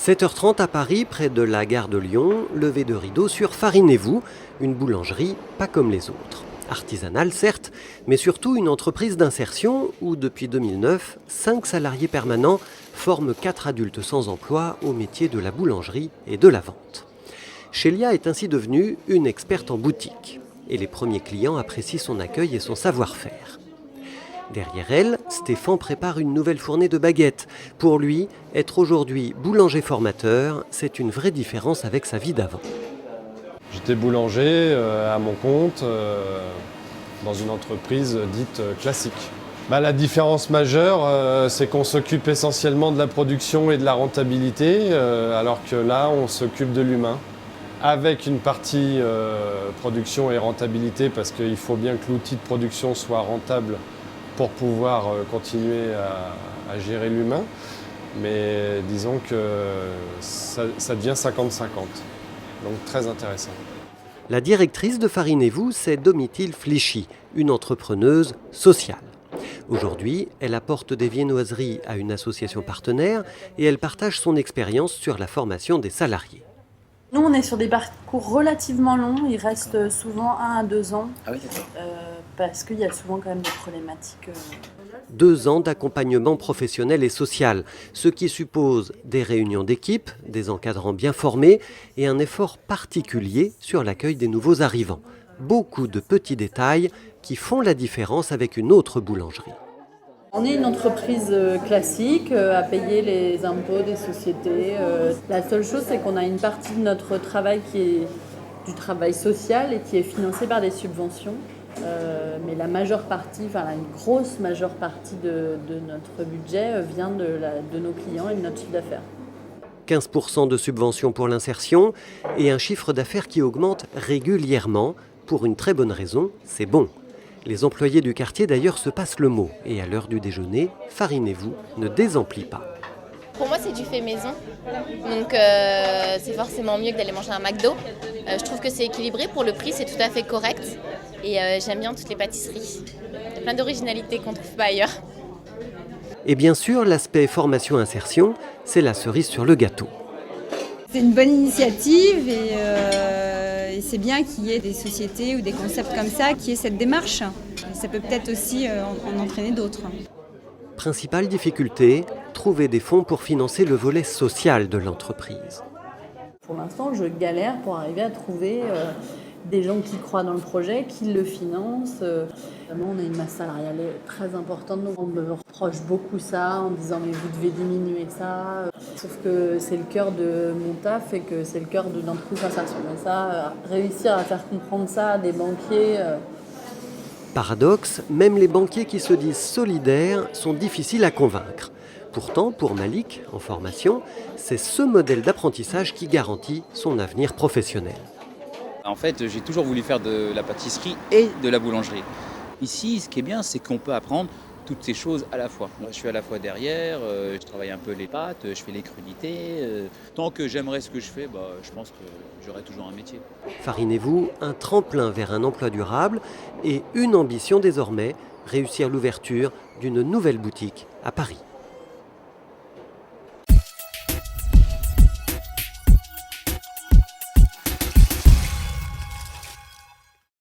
7h30 à Paris, près de la gare de Lyon, levé de rideau sur Farinez-vous, une boulangerie pas comme les autres. Artisanale certes, mais surtout une entreprise d'insertion où depuis 2009, 5 salariés permanents forment 4 adultes sans emploi au métier de la boulangerie et de la vente. Chélia est ainsi devenue une experte en boutique et les premiers clients apprécient son accueil et son savoir-faire. Derrière elle, Stéphane prépare une nouvelle fournée de baguettes. Pour lui, être aujourd'hui boulanger formateur, c'est une vraie différence avec sa vie d'avant. J'étais boulanger à mon compte dans une entreprise dite classique. La différence majeure, c'est qu'on s'occupe essentiellement de la production et de la rentabilité, alors que là, on s'occupe de l'humain. Avec une partie production et rentabilité, parce qu'il faut bien que l'outil de production soit rentable pour pouvoir continuer à gérer l'humain. Mais disons que ça devient 50-50. Donc très intéressant. La directrice de Farinez-vous, c'est Domitille Flichy, une entrepreneuse sociale. Aujourd'hui, elle apporte des viennoiseries à une association partenaire et elle partage son expérience sur la formation des salariés. Nous, on est sur des parcours relativement longs, il reste souvent 1 à 2 ans, parce qu'il y a souvent quand même des problématiques. 2 ans d'accompagnement professionnel et social, ce qui suppose des réunions d'équipe, des encadrants bien formés et un effort particulier sur l'accueil des nouveaux arrivants. Beaucoup de petits détails qui font la différence avec une autre boulangerie. On est une entreprise classique à payer les impôts des sociétés. La seule chose, c'est qu'on a une partie de notre travail qui est du travail social et qui est financé par des subventions. Mais la majeure partie, une grosse majeure partie de notre budget vient de nos clients et de notre chiffre d'affaires. 15% de subventions pour l'insertion et un chiffre d'affaires qui augmente régulièrement. Pour une très bonne raison, c'est bon. Les employés du quartier d'ailleurs se passent le mot et à l'heure du déjeuner, Farinez-vous ne désemplit pas. Pour moi, c'est du fait maison, donc c'est forcément mieux que d'aller manger un McDo. Je trouve que c'est équilibré, pour le prix c'est tout à fait correct et j'aime bien toutes les pâtisseries. Il y a plein d'originalités qu'on ne trouve pas ailleurs. Et bien sûr, l'aspect formation-insertion, c'est la cerise sur le gâteau. C'est une bonne initiative et c'est bien qu'il y ait des sociétés ou des concepts comme ça, qui aient cette démarche. Ça peut peut-être aussi en entraîner d'autres. Principale difficulté, trouver des fonds pour financer le volet social de l'entreprise. Pour l'instant, je galère pour arriver à trouver des gens qui croient dans le projet, qui le financent. On a une masse salariale très importante, donc on me reproche beaucoup ça en disant mais vous devez diminuer ça. Sauf que c'est le cœur de mon taf et que c'est le cœur de l'entreprise d'insertion. Mais ça, réussir à faire comprendre ça à des banquiers... Paradoxe, même les banquiers qui se disent solidaires sont difficiles à convaincre. Pourtant, pour Malik, en formation, c'est ce modèle d'apprentissage qui garantit son avenir professionnel. En fait, j'ai toujours voulu faire de la pâtisserie et de la boulangerie. Ici, ce qui est bien, c'est qu'on peut apprendre toutes ces choses à la fois. Moi, je suis à la fois derrière, je travaille un peu les pâtes, je fais les crudités. Tant que j'aimerais ce que je fais, je pense que j'aurai toujours un métier. Farinez-vous, un tremplin vers un emploi durable et une ambition désormais, réussir l'ouverture d'une nouvelle boutique à Paris.